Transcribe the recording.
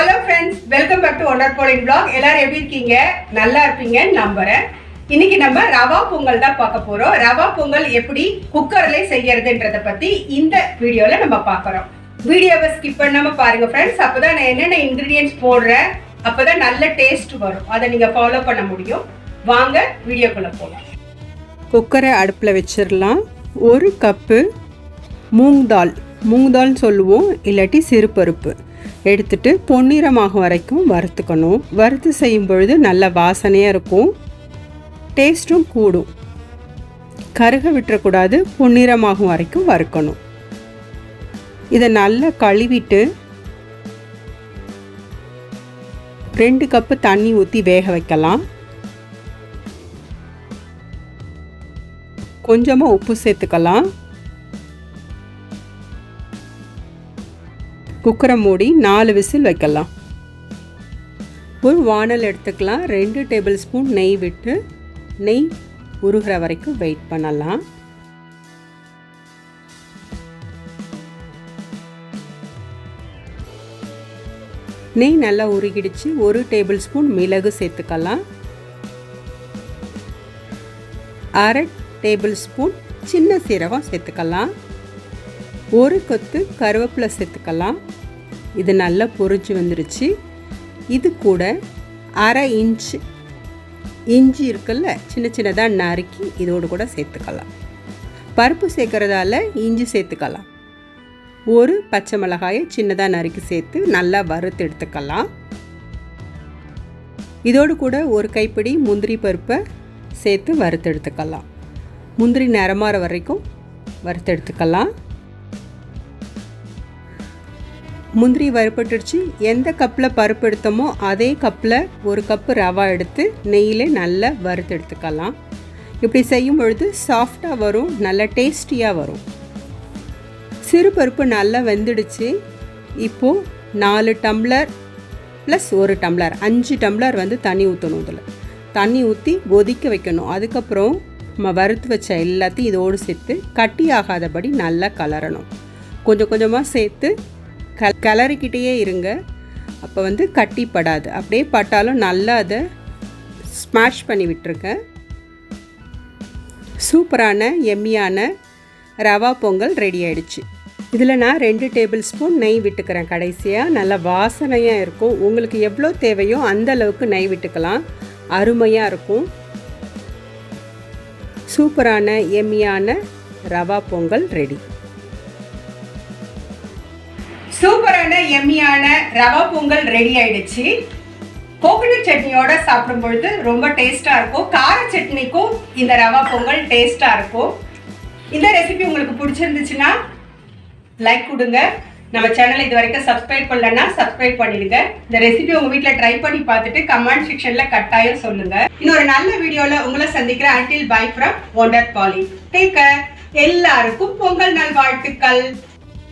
Hello friends, welcome back to wonderpaulinevlogs. எல்லாரும் எப்படி இருக்கீங்க? நல்லா இருப்பீங்கன்னு நம்புறேன். இன்னைக்கு நம்ம ரவா பொங்கல் தான் பார்க்க போறோம். ரவா பொங்கல் எப்படி குக்கர்ல செய்யறதுன்றத பத்தி இந்த வீடியோல நம்ம பார்க்கறோம். வீடியோவை ஸ்கிப் பண்ணாம பாருங்க फ्रेंड्स. அப்பதான் நான் என்னென்ன இன்கிரிடியன்ட்ஸ் போடுறேன் அப்பதான் நல்ல டேஸ்ட் வரும். அதை நீங்க ஃபாலோ பண்ண முடியும். வாங்க வீடியோக்குள்ள போலாம். குக்கரை அடுப்புல வச்சிரலாம். 1 கப் மூங் தால் சொல்லுவோம், இல்லாட்டி சிறுபருப்பு எடுத்துட்டு பொன்னிறமாக வரைக்கும் வறுத்துக்கணும். வறுத்து செய்யும் பொழுது நல்ல வாசனையாக இருக்கும், டேஸ்ட்டும் கூடும். கருக விட்டுறக்கூடாது, பொன்னிறமாகும் வரைக்கும் வறுக்கணும். இதை நல்லா கழுவிட்டு 2 கப்பு தண்ணி ஊற்றி வேக வைக்கலாம். கொஞ்சமாக உப்பு சேர்த்துக்கலாம். குக்கரை மூடி 4 விசில் வைக்கலாம். ஒரு வானல் எடுத்துக்கலாம். 2 டேபிள் ஸ்பூன் நெய் விட்டு நெய் உருகிற வரைக்கும் வெயிட் பண்ணலாம். நெய் நல்லா உருகிடுச்சு. 1 டேபிள் ஸ்பூன் மிளகு சேர்த்துக்கலாம். 1/2 டேபிள் ஸ்பூன் சின்ன சீரகம் சேர்த்துக்கலாம். 1 கொத்து கருவேப்பிலை சேர்த்துக்கலாம். இது நல்லா பொரிஞ்சு வந்துருச்சு. இது கூட 1/2 இன்ச் இஞ்சி இருக்குல்ல, சின்ன சின்னதாக நறுக்கி இதோடு கூட சேர்த்துக்கலாம். பருப்பு சேர்க்கறதால இஞ்சி சேர்த்துக்கலாம். 1 பச்சை மிளகாயை சின்னதாக நறுக்கி சேர்த்து நல்லா வறுத்து எடுத்துக்கலாம். இதோடு கூட 1 கைப்பிடி முந்திரி பருப்பை சேர்த்து வறுத்து எடுத்துக்கலாம். முந்திரி நிறமாற வரைக்கும் வறுத்து எடுத்துக்கலாம். முந்திரி வறுப்பட்டுடுச்சு. எந்த கப்பில் பருப்பு எடுத்தோமோ அதே கப்பில் 1 கப்பு ரவா எடுத்து நெய்யிலே நல்லா வறுத்து எடுத்துக்கலாம். இப்படி செய்யும் பொழுது சாஃப்டாக வரும், நல்ல டேஸ்டியாக வரும். சிறு பருப்பு நல்லா வெந்துடுச்சு. இப்போது 4 டம்ளர் ப்ளஸ் 1 டம்ளர் 5 டம்ளர் தண்ணி ஊற்றணும். இதில் தண்ணி ஊற்றி கொதிக்க வைக்கணும். அதுக்கப்புறம் நம்ம வறுத்து வச்ச எல்லாத்தையும் இதோடு சேர்த்து கட்டி ஆகாதபடி நல்லா கலரணும். கொஞ்சம் கொஞ்சமாக சேர்த்து கிளறிக்கிட்டே இருங்க. அப்போ கட்டிப்படாது. அப்படியே பட்டாலும் நல்லா அதை ஸ்மாஷ் பண்ணி விட்டுருங்க. சூப்பரான எம்மியான ரவா பொங்கல் ரெடி ஆகிடுச்சு. இதில் நான் 2 டேபிள் ஸ்பூன் நெய் விட்டுக்கிறேன். கடைசியாக நல்லா வாசனையாக இருக்கும். உங்களுக்கு எவ்வளோ தேவையோ அந்த அளவுக்கு நெய் விட்டுக்கலாம். அருமையாக இருக்கும். சூப்பரான எம்மியான ரவா பொங்கல் ரெடி. சூப்பரான எம்மியான ரவா பொங்கல் ரெடி ஆயிடுச்சு. கோகனட் சட்னியோட சாப்பிடும் பொழுது ரொம்ப டேஸ்டா இருக்கும். கார சட்னிக்கும் இந்த ரவா பொங்கல் டேஸ்டா இருக்கும். இந்த ரெசிபி உங்களுக்கு பிடிச்சிருந்துச்சுன்னா லைக் கொடுங்க. நம்ம சேனல் இது வரைக்கும் சப்ஸ்கிரைப் பண்ணலன்னா சப்ஸ்கிரைப் பண்ணிடுங்க. இந்த ரெசிபி உங்க வீட்டில் ட்ரை பண்ணி பார்த்துட்டு கமெண்ட் செக்ஷன்ல கட்டாயம் சொல்லுங்க. இன்னொரு நல்ல வீடியோல உங்களை சந்திக்கிறேன். until bye from wonderpauline. Take care. எல்லாருக்கும் பொங்கல் நல்வாழ்த்துக்கள்.